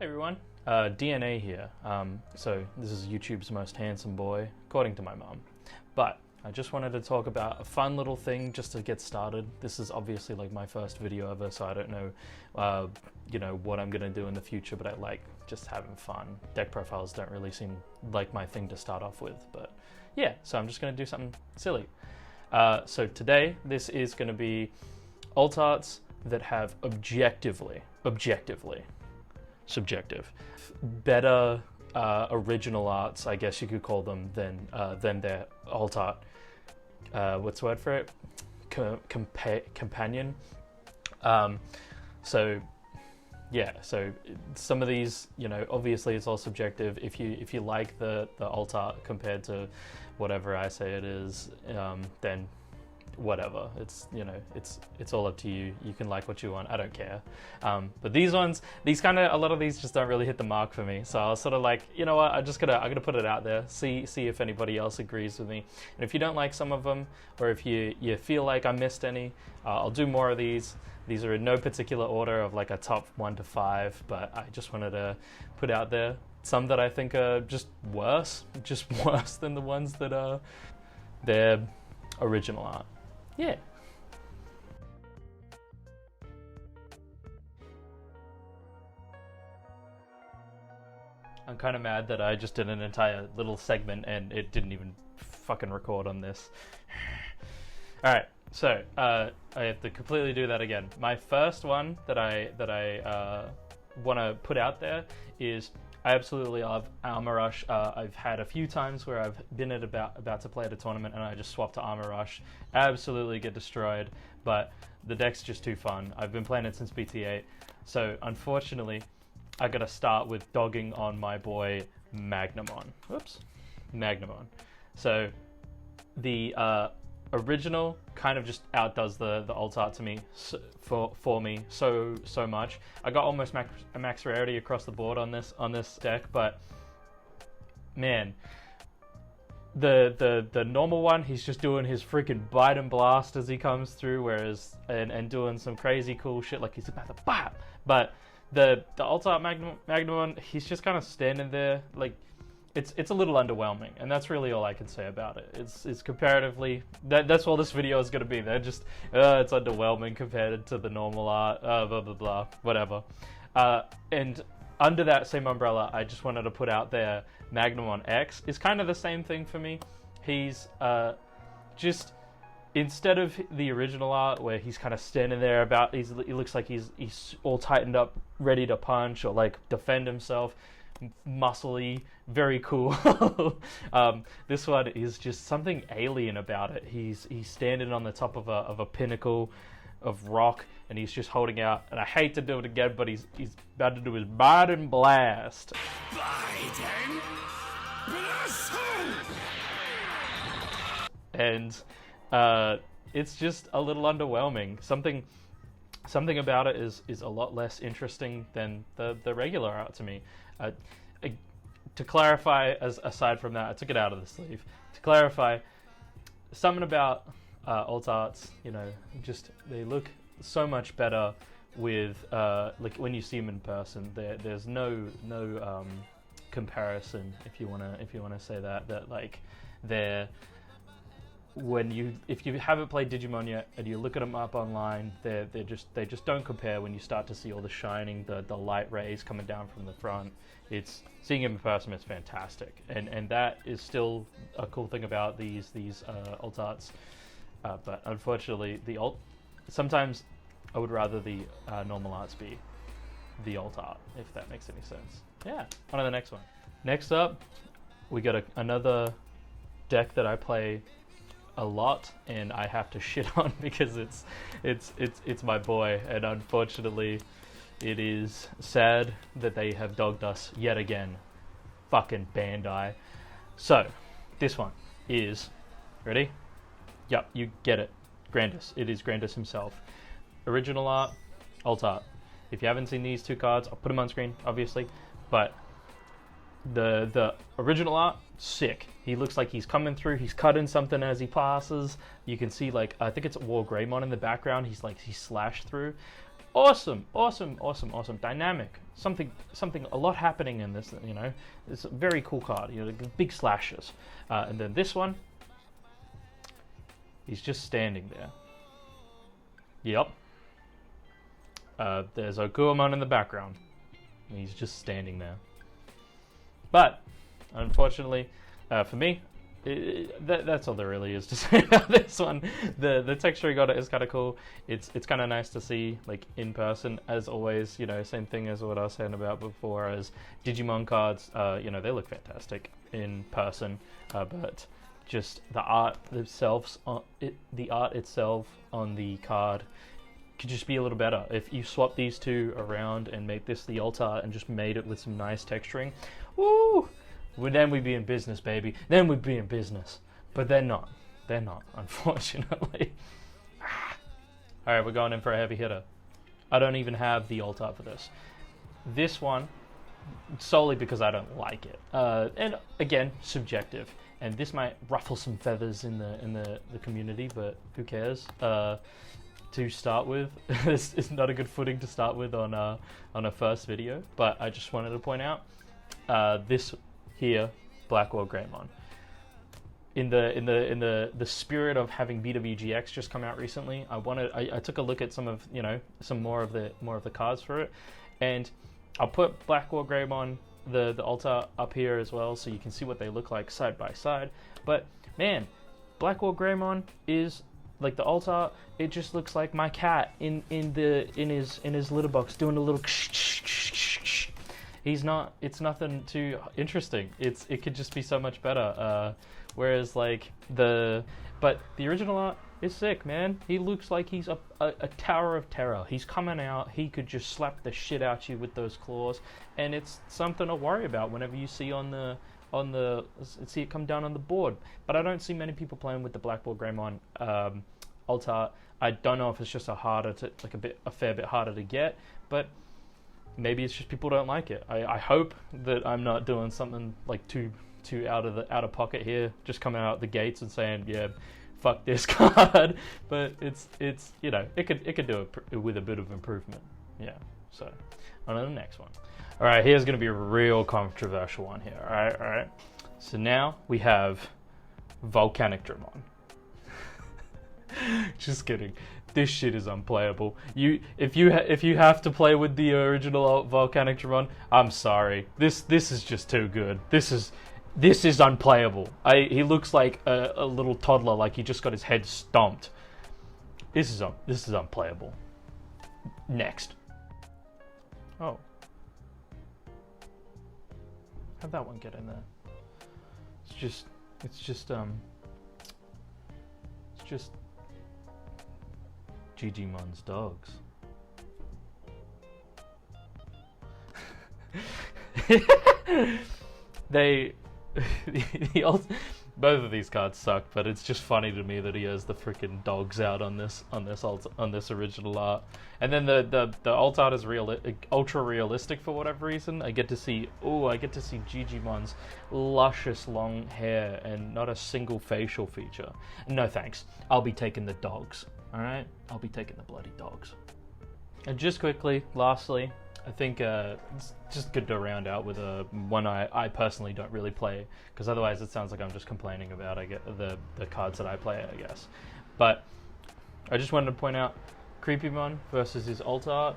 Everyone, DNA here. So this is YouTube's most handsome boy, according to my mom. But I just wanted to talk about a fun little thing just to get started. This is obviously like my first video ever, so I don't know, what I'm gonna do in the future. But I like just having fun. Deck profiles don't really seem like my thing to start off with, but yeah. So I'm just gonna do something silly. So today, this is gonna be alt arts that have objectively. Subjective, better original arts, I guess you could call them, than their alt art. What's the word for it? Companion. So yeah. So some of these, obviously it's all subjective. If you like the alt art compared to whatever I say it is, then whatever, it's all up to you. You can like what you want, I don't care. But these ones, a lot of these just don't really hit the mark for me, so I was sort of like, you know what, I'm gonna put it out there, see if anybody else agrees with me. And if you don't like some of them, or if you feel like I missed any, I'll do more of these. These are in no particular order of like a top 1 to 5, but I just wanted to put out there some that I think are just worse than the ones that are their original art. Yeah. I'm kind of mad that I just did an entire little segment and it didn't even fucking record on this. Alright, so I have to completely do that again. My first one that I want to put out there is I absolutely love Armor Rush. I've had a few times where I've been about to play at a tournament and I just swap to Armor Rush. Absolutely get destroyed, but the deck's just too fun. I've been playing it since BT8, so unfortunately, I gotta start with dogging on my boy Magnamon. Whoops, Magnamon. So the original kind of just outdoes the alt art to me for me so much. I got almost max rarity across the board on this deck, but man, the normal one, he's just doing his freaking bite and blast as he comes through, whereas and doing some crazy cool shit like he's about to bop. But the alt art Magnamon, he's just kind of standing there like. It's a little underwhelming, and that's really all I can say about it. It's comparatively, that's all this video is going to be. They're just, it's underwhelming compared to the normal art, blah, blah, blah, whatever. And under that same umbrella, I just wanted to put out there, Magnamon X is kind of the same thing for me. He's just, instead of the original art where he's kind of standing there he looks like he's all tightened up, ready to punch or like defend himself, muscly, very cool. This one is just something alien about it. He's standing on the top of a pinnacle of rock, and he's just holding out. And I hate to do it again, but he's about to do his bite and blast. And it's just a little underwhelming. Something about it is a lot less interesting than the regular art to me. To clarify, aside from that, I took it out of the sleeve. To clarify, something about alt arts, just they look so much better with like when you see them in person. There's no comparison, if you wanna say that like they're. If you haven't played Digimon yet and you look at them up online, they just don't compare when you start to see all the shining, the light rays coming down from the front. It's seeing them in person is fantastic, and that is still a cool thing about these alt arts. But unfortunately, sometimes I would rather the normal arts be the alt art, if that makes any sense. Yeah, on to the next one. Next up, we got another deck that I play a lot and I have to shit on because it's my boy, and unfortunately it is sad that they have dogged us yet again. Fucking Bandai. So this one is ready? Yep, you get it. Grandis. It is Grandis himself. Original art, alt art. If you haven't seen these two cards, I'll put them on screen obviously, but the original art, sick. He looks like he's coming through, he's cutting something as he passes. You can see, like, I think it's War Greymon in the background, he's slashed through. awesome, dynamic. Something, a lot happening in this. You know, it's a very cool card. You know, big slashes. And then this one, he's just standing there. Yep. There's Okuamon in the background. He's just standing there. But unfortunately, for me, that's all there really is to say about this one. The texturing on it is kind of cool. It's kind of nice to see like in person. As always, you know, same thing as what I was saying about before. As Digimon cards, you know, they look fantastic in person, but just the art itself on the card could just be a little better. If you swap these two around and make this the alt art and just made it with some nice texturing, woo! Well, then we'd be in business, baby. Then we'd be in business. But they're not. They're not, unfortunately. Alright, we're going in for a heavy hitter. I don't even have the alt art for this. This one, solely because I don't like it. And again, subjective. And this might ruffle some feathers in the community, but who cares? To start with, this is not a good footing to start with on a first video. But I just wanted to point out this here, Blackwell Greymon. In the spirit of having BWGX just come out recently, I took a look at some more of the cards for it, and I'll put Blackwell Greymon the altar up here as well, so you can see what they look like side by side. But man, Blackwell Greymon is like the altar. It just looks like my cat in his litter box doing a little. He's not. It's nothing too interesting. It could just be so much better. Whereas like the original art is sick, man. He looks like he's a tower of terror. He's coming out. He could just slap the shit out you with those claws, and it's something to worry about whenever you see see it come down on the board. But I don't see many people playing with the Blackwell Greymon alt art. I don't know if it's just a fair bit harder to get, but maybe it's just people don't like it. I hope that I'm not doing something like too out of pocket here, just coming out the gates and saying, yeah, fuck this card. But it's you know, it could do it with a bit of improvement. Yeah. So on to the next one. All right, here's gonna be a real controversial one here. All right. So now we have Volcanic Dramon. Just kidding. This shit is unplayable. If you have to play with the original Volcanic Dramon, I'm sorry. This is just too good. This is unplayable. He looks like a little toddler, like he just got his head stomped. This is unplayable. Next. Oh. How'd that one get in there? It's just Digimon's dogs. Both of these cards suck, but it's just funny to me that he has the freaking dogs out on this original art. And then the alt art is ultra realistic for whatever reason. I get to see Digimon's luscious long hair and not a single facial feature. No thanks. I'll be taking the dogs. All right, I'll be taking the bloody dogs. And just quickly, lastly, I think it's just good to round out with one I personally don't really play, because otherwise it sounds like I'm just complaining about the cards that I play, I guess. But I just wanted to point out Creepymon versus his alt art.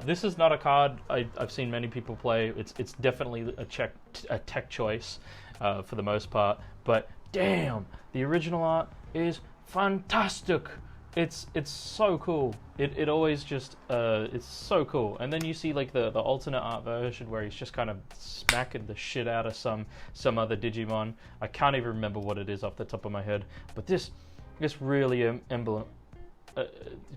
This is not a card I've seen many people play. It's definitely a tech choice for the most part. But damn, the original art is fantastic. It's so cool. It always just it's so cool. And then you see like the alternate art version where he's just kind of smacking the shit out of some other Digimon. I can't even remember what it is off the top of my head. But this really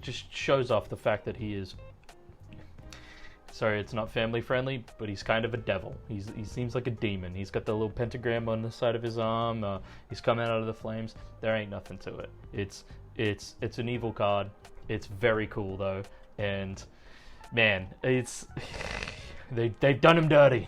just shows off the fact that he is. Sorry, it's not family friendly, but he's kind of a devil. He seems like a demon. He's got the little pentagram on the side of his arm. He's coming out of the flames. There ain't nothing to it. It's an evil card. It's very cool though, and man, they've done him dirty.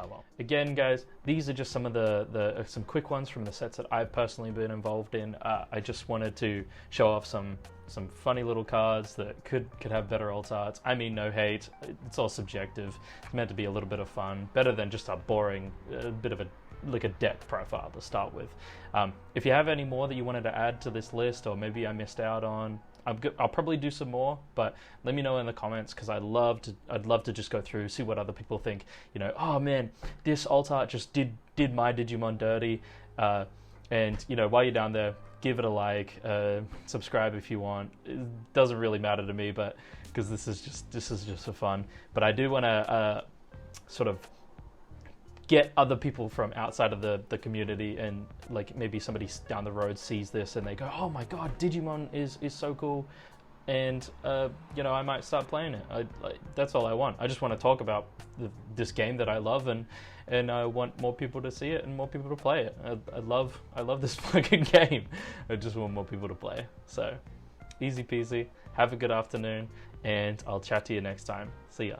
well. Again, guys, these are just some of the some quick ones from the sets that I've personally been involved in. I just wanted to show off some funny little cards that could have better alt arts. I mean, no hate. It's all subjective. It's meant to be a little bit of fun. Better than just a boring, bit of a deck profile to start with. If you have any more that you wanted to add to this list, or maybe I missed out on, I'll probably do some more, but let me know in the comments, because I'd love to just go through, see what other people think. You know, oh man, this alt art just did my Digimon dirty. And you know, while you're down there, give it a like, subscribe if you want. It doesn't really matter to me, but because this is just for fun. But I do want to sort of get other people from outside of the community, and like maybe somebody down the road sees this and they go, oh my god, Digimon is so cool, and you know, I might start playing it. That's all I want. I just want to talk about this game that I love, and I want more people to see it and more people to play it. I love this fucking game. I just want more people to play. So easy peasy. Have a good afternoon, and I'll chat to you next time. See ya.